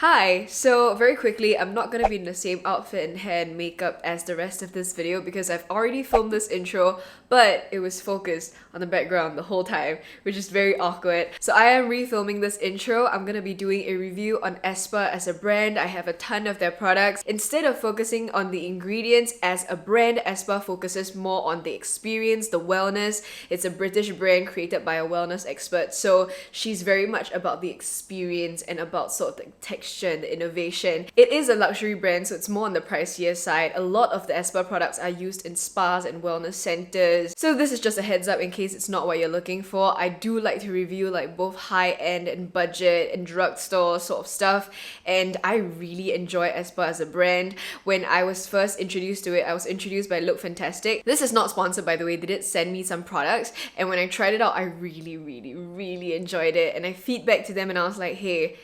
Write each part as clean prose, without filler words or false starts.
Hi! So very quickly, I'm not gonna be in the same outfit and hair and makeup as the rest of this video because I've already filmed this intro, but it was focused on the background the whole time, which is very awkward. So I am refilming this intro. I'm gonna be doing a review on ESPA as a brand. I have a ton of their products. Instead of focusing on the ingredients as a brand, ESPA focuses more on the experience, the wellness. It's a British brand created by a wellness expert, so she's very much about the experience and about sort of the texture and the innovation. It is a luxury brand, so it's more on the pricier side. A lot of the ESPA products are used in spas and wellness centers. So this is just a heads up in case it's not what you're looking for. I do like to review like both high-end and budget and drugstore sort of stuff, and I really enjoy ESPA as a brand. When I was first introduced to it, I was introduced by Look Fantastic. This is not sponsored, by the way. They did send me some products, and when I tried it out, I really enjoyed it, and I feedback to them and I was like, hey,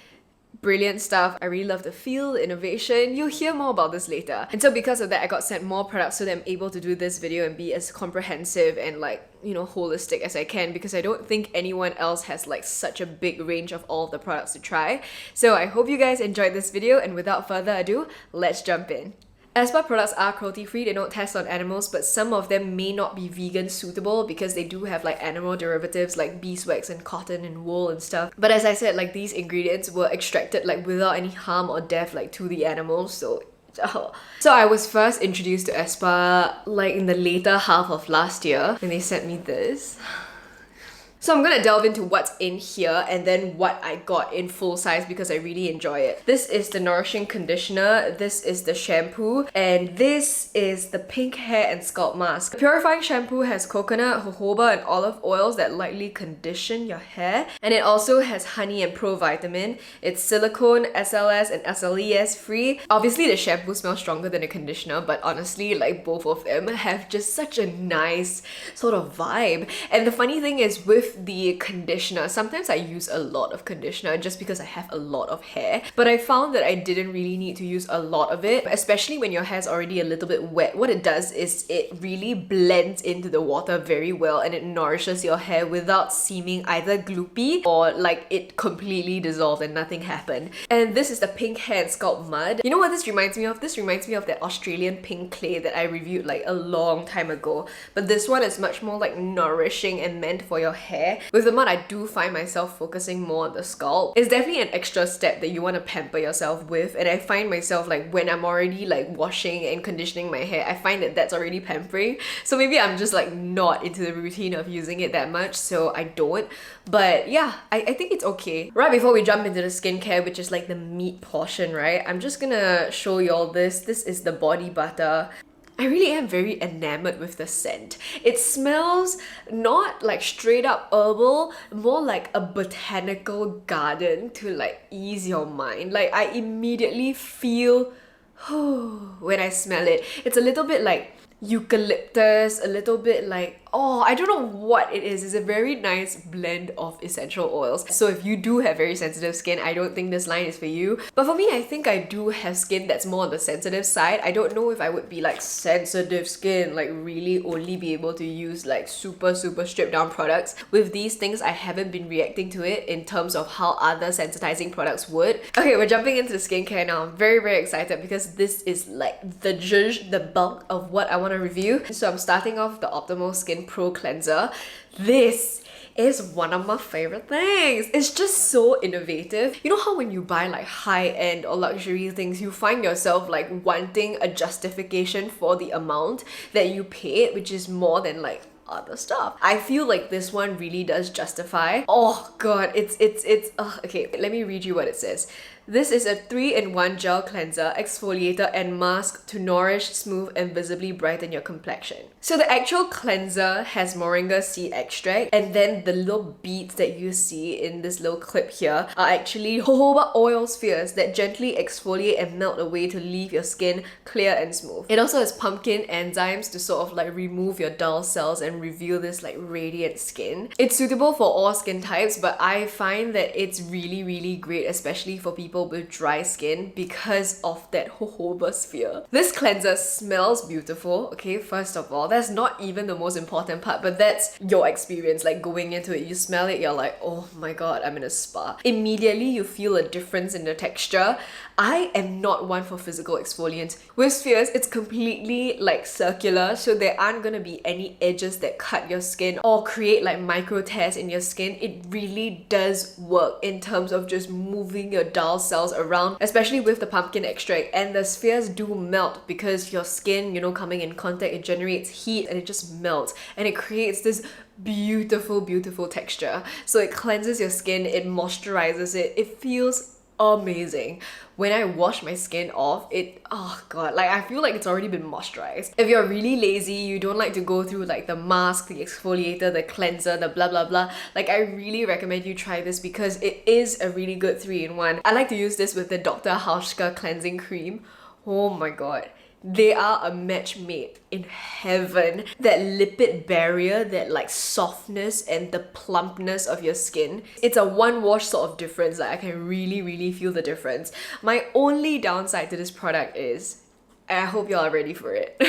brilliant stuff. I really love the feel, the innovation. You'll hear more about this later. And so because of that, I got sent more products so that I'm able to do this video and be as comprehensive and like, you know, holistic as I can, because I don't think anyone else has like such a big range of all of the products to try. So I hope you guys enjoyed this video, and without further ado, let's jump in. ESPA products are cruelty-free. They don't test on animals, but some of them may not be vegan suitable because they do have like animal derivatives like beeswax and cotton and wool and stuff. But as I said, like these ingredients were extracted like without any harm or death like to the animals, so I was first introduced to ESPA like in the later half of last year when they sent me this. So I'm gonna delve into what's in here and then what I got in full size because I really enjoy it. This is the Nourishing conditioner, this is the shampoo, and this is the pink hair and scalp mask. The purifying shampoo has coconut, jojoba, and olive oils that lightly condition your hair, and it also has honey and provitamin. It's silicone, SLS, and SLES free. Obviously the shampoo smells stronger than the conditioner, but honestly like both of them have just such a nice sort of vibe. And the funny thing is with the conditioner, sometimes I use a lot of conditioner just because I have a lot of hair, but I found that I didn't really need to use a lot of it, especially when your hair's already a little bit wet. What it does is it really blends into the water very well, and it nourishes your hair without seeming either gloopy or like it completely dissolved and nothing happened. And this is the pink hair and scalp mud. You know what this reminds me of? This reminds me of that Australian pink clay that I reviewed like a long time ago, but this one is much more like nourishing and meant for your hair. With the mud, I do find myself focusing more on the scalp. It's definitely an extra step that you want to pamper yourself with, and I find myself like when I'm already like washing and conditioning my hair, I find that that's already pampering. So maybe I'm just like not into the routine of using it that much, so I don't. But yeah, I think it's okay. Right before we jump into the skincare, which is like the meat portion, right? I'm just gonna show you all this. This is the body butter. I really am very enamored with the scent. It smells not like straight up herbal, more like a botanical garden to like ease your mind. Like I immediately feel when I smell it. It's a little bit like eucalyptus, a little bit like, oh, I don't know what it is. It's a very nice blend of essential oils. So if you do have very sensitive skin, I don't think this line is for you. But for me, I think I do have skin that's more on the sensitive side. I don't know if I would be like sensitive skin, like really only be able to use like super stripped down products. With these things, I haven't been reacting to it in terms of how other sensitizing products would. Okay, we're jumping into the skincare now. I'm very excited because this is like the bulk of what I want to review. So I'm starting off the Optimal Skin Pro Cleanser. This is one of my favorite things. It's just so innovative. You know how when you buy like high-end or luxury things, you find yourself like wanting a justification for the amount that you paid, which is more than like other stuff. I feel like this one really does justify. Oh god, it's okay, let me read you what it says. This is a 3-in-1 gel cleanser, exfoliator, and mask to nourish, smooth, and visibly brighten your complexion. So the actual cleanser has moringa seed extract, and then the little beads that you see in this little clip here are actually jojoba oil spheres that gently exfoliate and melt away to leave your skin clear and smooth. It also has pumpkin enzymes to sort of like remove your dull cells and and reveal this like radiant skin. It's suitable for all skin types, but I find that it's really great, especially for people with dry skin because of that jojoba sphere. This cleanser smells beautiful, okay? First of all, that's not even the most important part, but that's your experience. Like going into it, you smell it, you're like, oh my god, I'm in a spa. Immediately you feel a difference in the texture. I am not one for physical exfoliants. With spheres, it's completely like circular, so there aren't gonna be any edges that cut your skin or create like micro tears in your skin. It really does work in terms of just moving your dull cells around, especially with the pumpkin extract. And the spheres do melt because your skin, you know, coming in contact, it generates heat and it just melts and it creates this beautiful texture. So it cleanses your skin, it moisturizes it, it feels amazing. When I wash my skin off, oh god, like I feel like it's already been moisturized. If you're really lazy, you don't like to go through like the mask, the exfoliator, the cleanser, the blah blah blah, like I really recommend you try this because it is a really good 3-in-1. I like to use this with the Dr. Hauschka cleansing cream. Oh my god. They are a match made in heaven. That lipid barrier, that like softness and the plumpness of your skin, it's a one wash sort of difference. Like I can really feel the difference. My only downside to this product is, and I hope y'all are ready for it,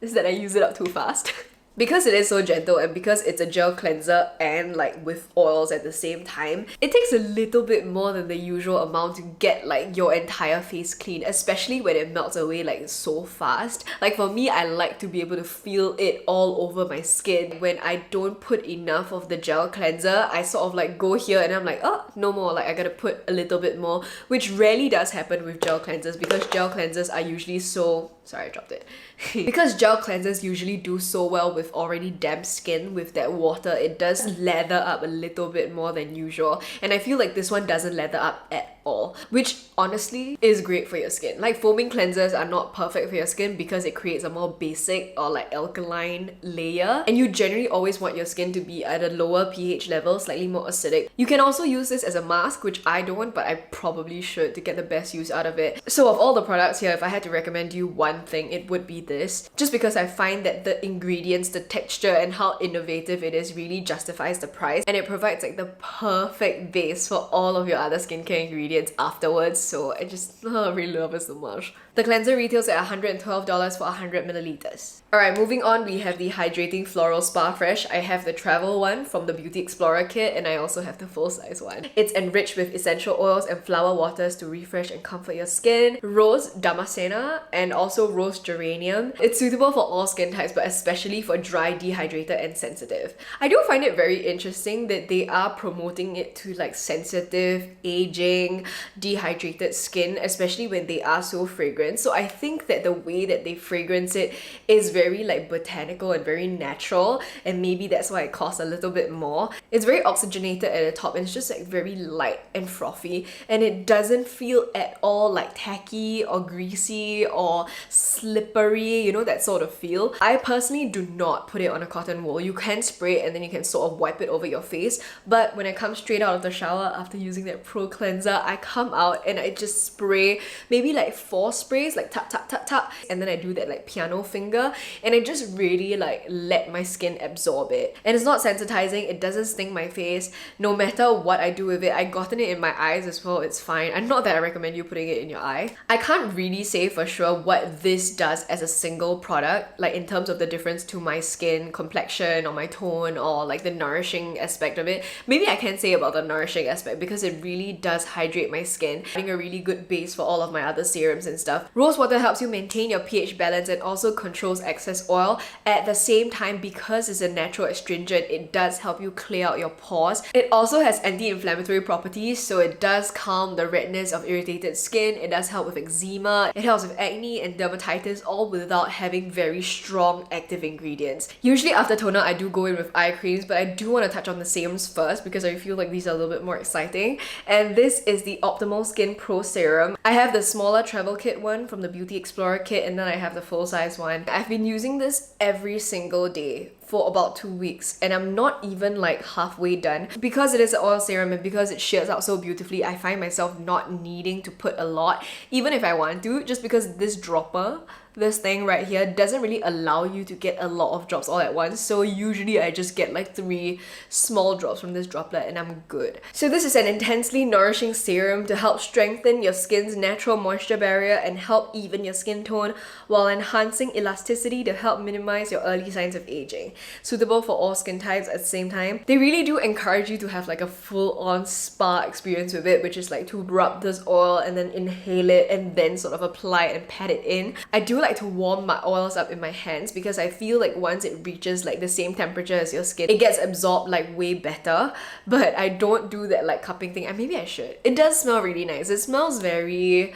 is that I use it up too fast. Because it is so gentle and because it's a gel cleanser and like with oils at the same time, it takes a little bit more than the usual amount to get like your entire face clean, especially when it melts away like so fast. Like for me, I like to be able to feel it all over my skin. When I don't put enough of the gel cleanser, I sort of like go here and I'm like, oh, no more, like I gotta put a little bit more, which rarely does happen with gel cleansers because gel cleansers are usually so... Sorry, I dropped it. Because gel cleansers usually do so well with already damp skin, with that water, it does lather up a little bit more than usual. And I feel like this one doesn't lather up at all, which honestly is great for your skin. Like foaming cleansers are not perfect for your skin because it creates a more basic or like alkaline layer. And you generally always want your skin to be at a lower pH level, slightly more acidic. You can also use this as a mask, which I don't, but I probably should to get the best use out of it. So of all the products here, if I had to recommend you one thing, it would be this, just because I find that the ingredients, the texture and how innovative it is really justifies the price, and it provides like the perfect base for all of your other skincare ingredients afterwards. So I just really love it so much. The cleanser retails at $112 for 100 milliliters. Alright, moving on, we have the Hydrating Floral Spa Fresh. I have the travel one from the Beauty Explorer kit, and I also have the full-size one. It's enriched with essential oils and flower waters to refresh and comfort your skin. Rose Damascena and also Rose Geranium. It's suitable for all skin types, but especially for dry, dehydrated and sensitive. I do find it very interesting that they are promoting it to like sensitive, aging, dehydrated skin, especially when they are so fragrant. So I think that the way that they fragrance it is very like botanical and very natural, and maybe that's why it costs a little bit more. It's very oxygenated at the top and it's just like very light and frothy, and it doesn't feel at all like tacky or greasy or slippery, you know, that sort of feel. I personally do not put it on a cotton wool. You can spray it and then you can sort of wipe it over your face, but when I come straight out of the shower after using that pro cleanser, I come out and I just spray maybe like 4 sprays, like tap tap tap tap, and then I do that like piano finger, and I just really like let my skin absorb it. And it's not sensitizing, it doesn't sting my face. No matter what I do with it, I've gotten it in my eyes as well, it's fine. And not that I recommend you putting it in your eye. I can't really say for sure what this does as a single product, like in terms of the difference to my skin complexion or my tone or like the nourishing aspect of it. Maybe I can say about the nourishing aspect because it really does hydrate my skin, having a really good base for all of my other serums and stuff. Rose water helps you maintain your pH balance and also controls excess oil. At the same time, because it's a natural astringent, it does help you clear out your pores. It also has anti-inflammatory properties, so it does calm the redness of irritated skin. It does help with eczema. It helps with acne and dermatitis, all without having very strong active ingredients. Usually after toner, I do go in with eye creams, but I do want to touch on the serums first because I feel like these are a little bit more exciting. And this is the Optimal Skin Pro Serum. I have the smaller travel kit one from the Beauty Explorer kit, and then I have the full-size one. I've been using this every single day for about 2 weeks and I'm not even like halfway done. Because it is an oil serum and because it shears out so beautifully, I find myself not needing to put a lot, even if I want to, just because this dropper, this thing right here, doesn't really allow you to get a lot of drops all at once. So usually I just get like 3 small drops from this droplet and I'm good. So this is an intensely nourishing serum to help strengthen your skin's natural moisture barrier and help even your skin tone while enhancing elasticity to help minimize your early signs of aging. Suitable for all skin types at the same time. They really do encourage you to have like a full-on spa experience with it, which is like to rub this oil and then inhale it and then sort of apply it and pat it in. I do like to warm my oils up in my hands because I feel like once it reaches like the same temperature as your skin, it gets absorbed like way better. But I don't do that like cupping thing, and maybe I should. It does smell really nice. It smells very,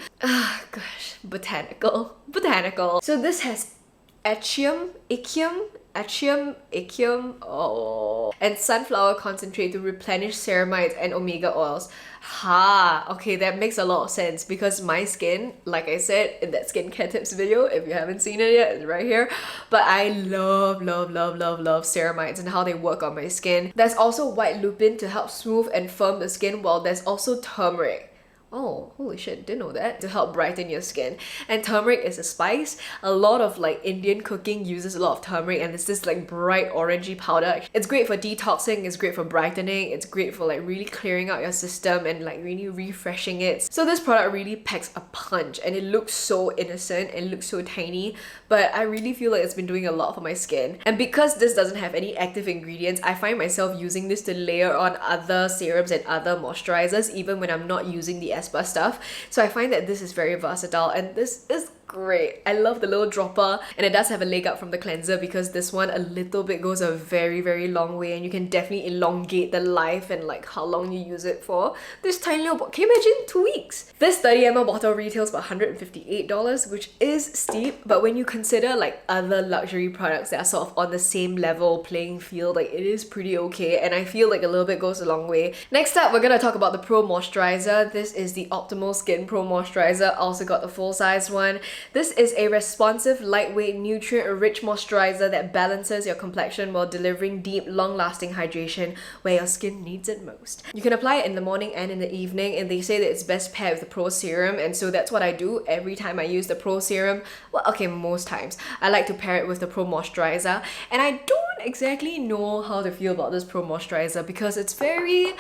botanical. So this has achium, and sunflower concentrate to replenish ceramides and omega oils. Okay, that makes a lot of sense because my skin, like I said in that skincare tips video, if you haven't seen it yet, it's right here, but I love ceramides and how they work on my skin. There's also white lupin to help smooth and firm the skin, while there's also turmeric. Oh, holy shit, didn't know that. To help brighten your skin. And turmeric is a spice. A lot of like Indian cooking uses a lot of turmeric, and it's this like bright orangey powder. It's great for detoxing, it's great for brightening, it's great for like really clearing out your system and like really refreshing it. So this product really packs a punch, and it looks so innocent and looks so tiny, but I really feel like it's been doing a lot for my skin. And because this doesn't have any active ingredients, I find myself using this to layer on other serums and other moisturizers even when I'm not using the ESPA stuff. So I find that this is very versatile, and this is great. I love the little dropper, and it does have a leg up from the cleanser because this one a little bit goes a very long way, and you can definitely elongate the life and like how long you use it for. This tiny little bottle, can you imagine 2 weeks? This 30 ml bottle retails for $158, which is steep, but when you consider like other luxury products that are sort of on the same level playing field, like it is pretty okay, and I feel like a little bit goes a long way. Next up, we're gonna talk about the Pro Moisturizer. This is the Optimal Skin Pro Moisturizer. Also got the full-size one. This is a responsive, lightweight, nutrient-rich moisturizer that balances your complexion while delivering deep, long-lasting hydration where your skin needs it most. You can apply it in the morning and in the evening, and they say that it's best paired with the Pro Serum, and so that's what I do every time I use the Pro Serum. Well, okay, most times. I like to pair it with the Pro Moisturizer, and I don't exactly know how to feel about this Pro Moisturizer because it's very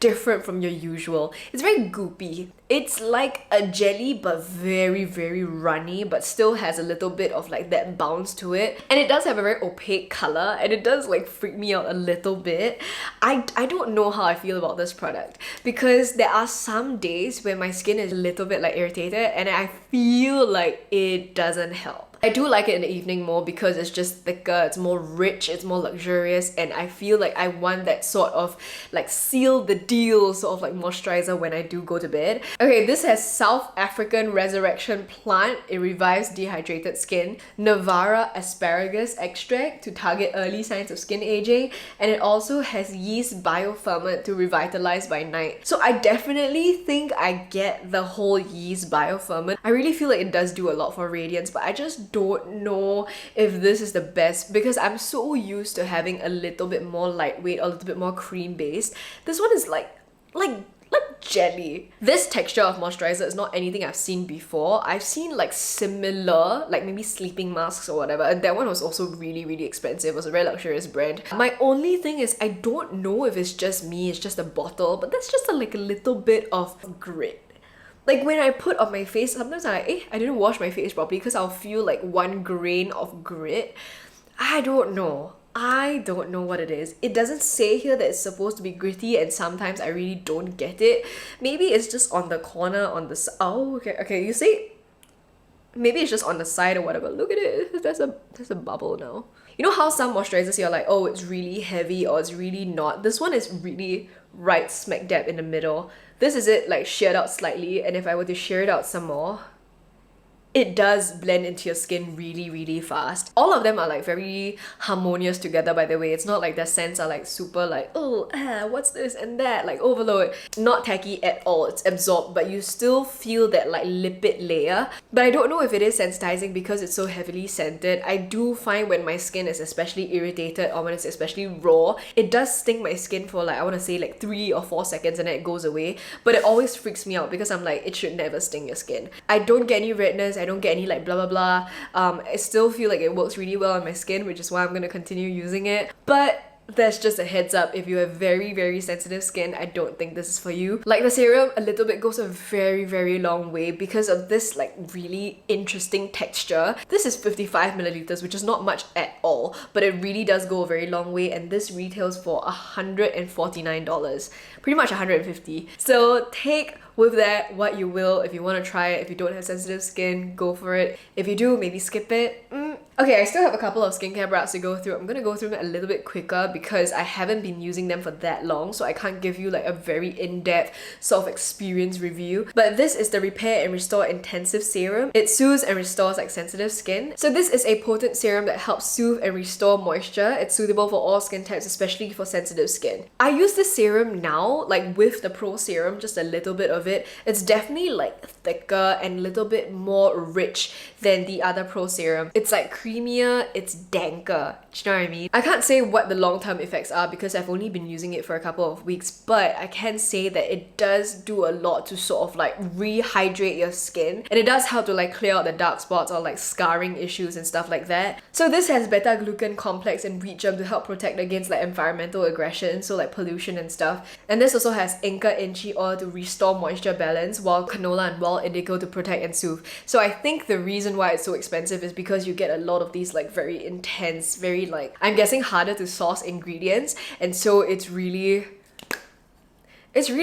different from your usual. It's very goopy. It's like a jelly but very runny, but still has a little bit of like that bounce to it. And it does have a very opaque color, and it does like freak me out a little bit. I don't know how I feel about this product because there are some days where my skin is a little bit like irritated and I feel like it doesn't help. I do like it in the evening more because it's just thicker, it's more rich, it's more luxurious, and I feel like I want that sort of like seal the deal sort of like moisturizer when I do go to bed. Okay, this has South African resurrection plant. It revives dehydrated skin, Navara asparagus extract to target early signs of skin aging, and it also has yeast bioferment to revitalize by night. So I definitely think I get the whole yeast bioferment. I really feel like it does do a lot for radiance, but I just don't know if this is the best because I'm so used to having a little bit more lightweight, a little bit more cream based. This one is like jelly. This texture of moisturizer is not anything I've seen before. I've seen like similar, like maybe sleeping masks or whatever, and that one was also really expensive. It was a very luxurious brand. My only thing is I don't know if it's just me, it's just a bottle, but that's just like a little bit of grit. Like when I put on my face, sometimes I'm like, I didn't wash my face properly because I'll feel like 1 grain of grit. I don't know what it is. It doesn't say here that it's supposed to be gritty, and sometimes I really don't get it. Maybe it's just on the corner, on the oh, okay, you see? Maybe it's just on the side or whatever. Look at it, there's a bubble now. You know how some moisturizers you're like, oh, it's really heavy or it's really not? This one is really right smack dab in the middle. This is it like sheared out slightly, and if I were to shear it out some more, it does blend into your skin really, really fast. All of them are like very harmonious together, by the way. It's not like their scents are like super like, oh, what's this and that, like overload. Not tacky at all. It's absorbed, but you still feel that like lipid layer. But I don't know if it is sensitizing because it's so heavily scented. I do find when my skin is especially irritated or when it's especially raw, it does sting my skin for like, I want to say like 3 or 4 seconds and then it goes away. But it always freaks me out because I'm like, it should never sting your skin. I don't get any redness, I don't get any like blah blah blah. I still feel like it works really well on my skin, which is why I'm gonna continue using it. But that's just a heads up, if you have very, very sensitive skin, I don't think this is for you. Like the serum, a little bit goes a very, very long way because of this like really interesting texture. This is 55 milliliters, which is not much at all, but it really does go a very long way, and this retails for $149, pretty much $150. So take with that what you will. If you want to try it, if you don't have sensitive skin, go for it. If you do, maybe skip it. Okay, I still have a couple of skincare products to go through. I'm gonna go through them a little bit quicker because I haven't been using them for that long, so I can't give you like a very in-depth sort of experience review. But this is the Repair and Restore Intensive Serum. It soothes and restores like sensitive skin. So this is a potent serum that helps soothe and restore moisture. It's suitable for all skin types, especially for sensitive skin. I use this serum now, like with the Pro Serum, just a little bit of it. It's definitely like thicker and a little bit more rich than the other Pro Serum. It's like creamier, it's danker. Do you know what I mean? I can't say what the long-term effects are because I've only been using it for a couple of weeks, but I can say that it does do a lot to sort of like rehydrate your skin, and it does help to like clear out the dark spots or like scarring issues and stuff like that. So this has beta-glucan complex and wheat germ to help protect against like environmental aggression, so like pollution and stuff. And this also has Inca Inchi oil to restore moisture balance, while canola and wild indigo to protect and soothe. So I think the reason why it's so expensive is because you get a lot of these like very intense, very like, I'm guessing harder to source ingredients, and so it's really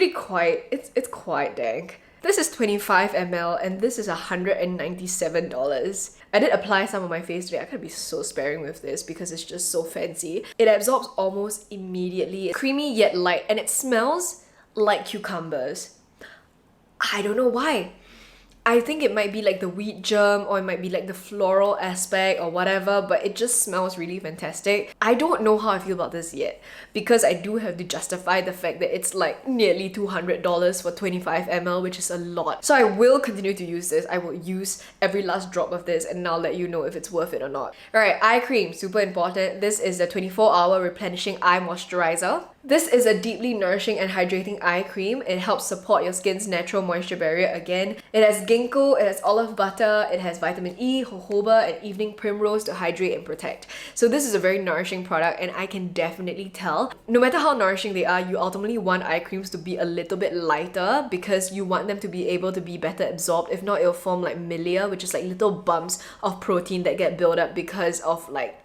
quite, it's quite dank. This is 25 ml and this is $197. I did apply some on my face today. I could be so sparing with this because it's just so fancy. It absorbs almost immediately, creamy yet light, and it smells like cucumbers. I don't know why. I think it might be like the wheat germ, or it might be like the floral aspect or whatever, but it just smells really fantastic. I don't know how I feel about this yet because I do have to justify the fact that it's like nearly $200 for 25 ml, which is a lot. So I will continue to use this. I will use every last drop of this and I'll let you know if it's worth it or not. Alright, eye cream, super important. This is the 24-hour replenishing eye moisturizer. This is a deeply nourishing and hydrating eye cream. It helps support your skin's natural moisture barrier again. It has ginkgo, it has olive butter, it has vitamin E, jojoba, and evening primrose to hydrate and protect. So this is a very nourishing product, and I can definitely tell, no matter how nourishing they are, you ultimately want eye creams to be a little bit lighter because you want them to be able to be better absorbed. If not, it'll form like milia, which is like little bumps of protein that get built up because of like,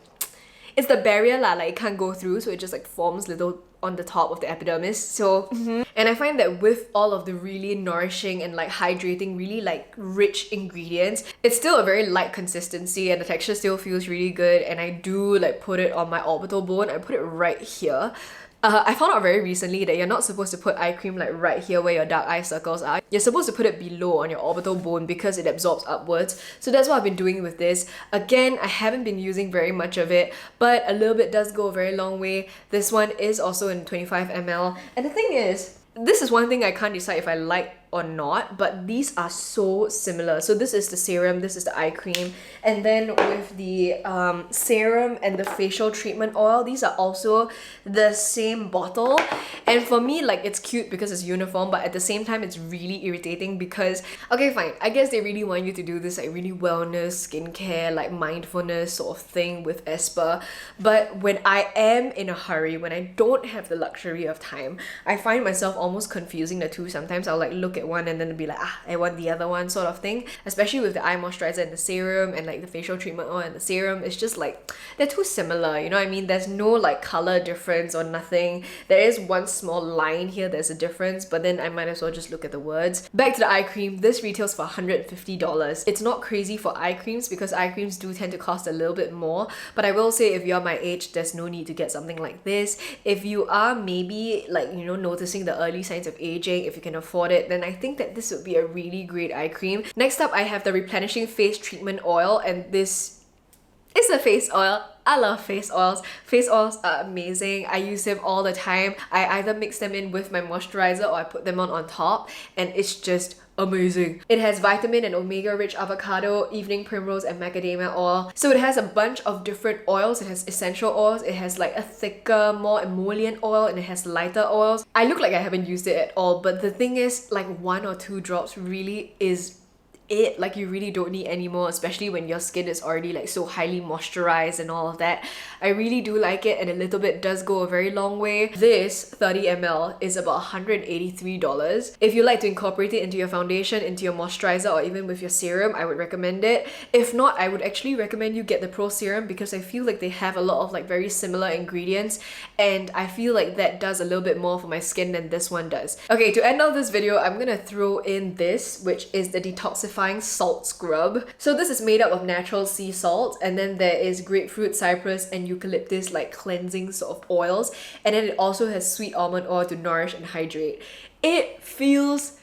it's the barrier lah, like it can't go through, so it just like forms little on the top of the epidermis. So and I find that with all of the really nourishing and like hydrating, really like rich ingredients, it's still a very light consistency and the texture still feels really good. And I do like put it on my orbital bone. I put it right here. I found out very recently that you're not supposed to put eye cream like right here where your dark eye circles are. You're supposed to put it below on your orbital bone because it absorbs upwards. So that's what I've been doing with this. Again, I haven't been using very much of it, but a little bit does go a very long way. This one is also in 25 ml. And the thing is, this is one thing I can't decide if I like or not, but these are so similar. So this is the serum, this is the eye cream, and then with the serum and the facial treatment oil, these are also the same bottle. And for me, like, it's cute because it's uniform, but at the same time it's really irritating because, okay fine, I guess they really want you to do this like really wellness, skincare, like mindfulness sort of thing with ESPA, but when I am in a hurry, when I don't have the luxury of time, I find myself almost confusing the two. Sometimes I'll like look at one and then be like, I want the other one sort of thing, especially with the eye moisturizer and the serum, and like the facial treatment oil and the serum. It's just like, they're too similar, you know what I mean? There's no like color difference or nothing. There is one small line here, there's a difference, but then I might as well just look at the words. Back to the eye cream, this retails for $150. It's not crazy for eye creams because eye creams do tend to cost a little bit more, but I will say if you're my age, there's no need to get something like this. If you are maybe like, you know, noticing the early signs of aging, if you can afford it, then I think that this would be a really great eye cream. Next up, I have the Replenishing Face Treatment Oil, and this is a face oil. I love face oils. Face oils are amazing. I use them all the time. I either mix them in with my moisturizer or I put them on top, and it's just amazing. It has vitamin and omega rich avocado, evening primrose, and macadamia oil. So it has a bunch of different oils. It has essential oils, it has like a thicker, more emollient oil, and it has lighter oils. I look like I haven't used it at all, but the thing is, like 1 or 2 drops really is it. Like, you really don't need any more, especially when your skin is already like so highly moisturized and all of that. I really do like it, and a little bit does go a very long way. This 30 ml is about $183. If you like to incorporate it into your foundation, into your moisturizer, or even with your serum, I would recommend it. If not, I would actually recommend you get the Pro Serum, because I feel like they have a lot of like very similar ingredients, and I feel like that does a little bit more for my skin than this one does. Okay, to end off this video, I'm gonna throw in this, which is the Detoxifying Salt Scrub. So this is made up of natural sea salt, and then there is grapefruit, cypress, and eucalyptus like cleansing sort of oils, and then it also has sweet almond oil to nourish and hydrate. It feels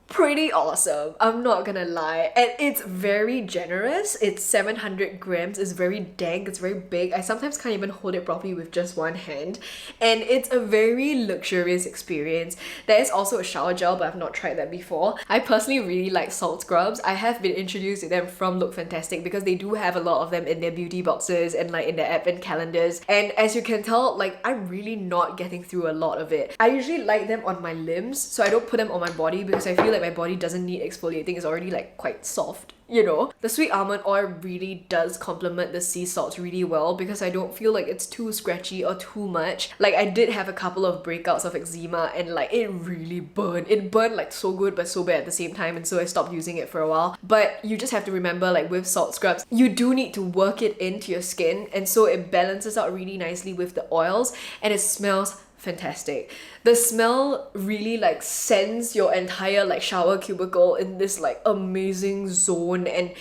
pretty awesome, I'm not gonna lie, and it's very generous. It's 700 grams. It's very dank, it's very big. I sometimes can't even hold it properly with just one hand, and it's a very luxurious experience. There is also a shower gel, but I've not tried that before. I personally really like salt scrubs. I have been introduced to them from Look Fantastic because they do have a lot of them in their beauty boxes and like in their advent calendars, and as you can tell, like, I'm really not getting through a lot of it. I usually like them on my limbs, so I don't put them on my body because I feel like my body doesn't need exfoliating. It's already like quite soft, you know. The sweet almond oil really does complement the sea salts really well, because I don't feel like it's too scratchy or too much. Like, I did have a couple of breakouts of eczema, and like it really burned. It burned like so good but so bad at the same time, and so I stopped using it for a while. But you just have to remember, like with salt scrubs, you do need to work it into your skin, and so it balances out really nicely with the oils, and it smells fantastic. The smell really like sends your entire like shower cubicle in this like amazing zone, and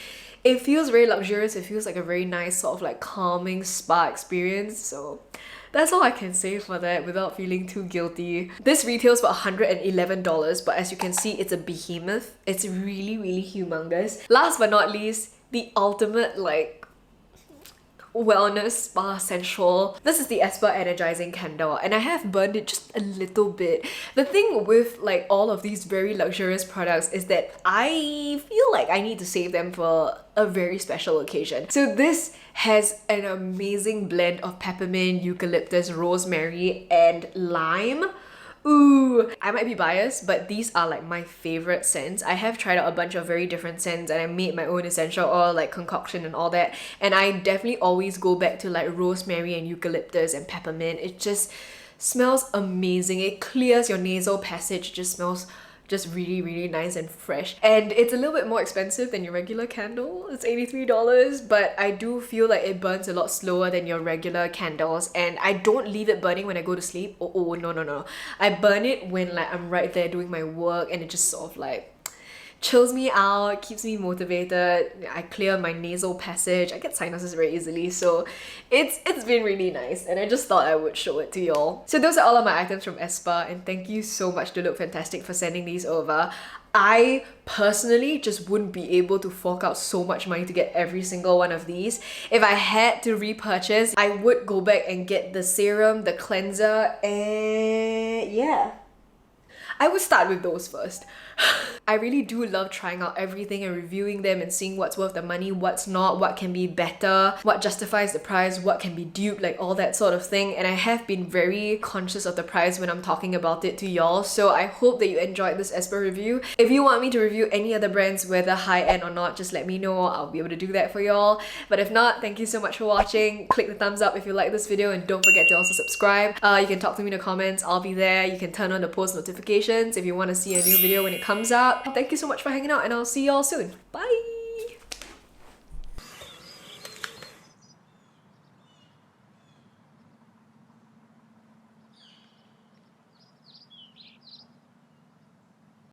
it feels very luxurious. It feels like a very nice sort of like calming spa experience. So that's all I can say for that without feeling too guilty. This retails for $111, but as you can see, it's a behemoth. It's really, really humongous. Last but not least, the ultimate like wellness spa essential. This is the ESPA Energizing Candle, and I have burned it just a little bit. The thing with like all of these very luxurious products is that I feel like I need to save them for a very special occasion. So this has an amazing blend of peppermint, eucalyptus, rosemary, and lime. Ooh, I might be biased, but these are like my favorite scents. I have tried out a bunch of very different scents, and I made my own essential oil like concoction and all that, and I definitely always go back to like rosemary and eucalyptus and peppermint. It just smells amazing. It clears your nasal passage. It just smells just really, really nice and fresh. And it's a little bit more expensive than your regular candle. It's $83, but I do feel like it burns a lot slower than your regular candles, and I don't leave it burning when I go to sleep. Oh, no. I burn it when like I'm right there doing my work, and it just sort of like chills me out, keeps me motivated. I clear my nasal passage. I get sinuses very easily, so it's been really nice, and I just thought I would show it to y'all. So those are all of my items from ESPA, and thank you so much to Look Fantastic for sending these over. I personally just wouldn't be able to fork out so much money to get every single one of these. If I had to repurchase, I would go back and get the serum, the cleanser, and yeah, I would start with those first. I really do love trying out everything and reviewing them and seeing what's worth the money, what's not, what can be better, what justifies the price, what can be duped, like all that sort of thing. And I have been very conscious of the price when I'm talking about it to y'all, so I hope that you enjoyed this ESPA review. If you want me to review any other brands, whether high-end or not, just let me know. I'll be able to do that for y'all. But if not, thank you so much for watching. Click the thumbs up if you like this video, and don't forget to also subscribe. You can talk to me in the comments. I'll be there. You can turn on the post notifications if you want to see a new video when it comes up. Thank you so much for hanging out, and I'll see y'all soon. Bye!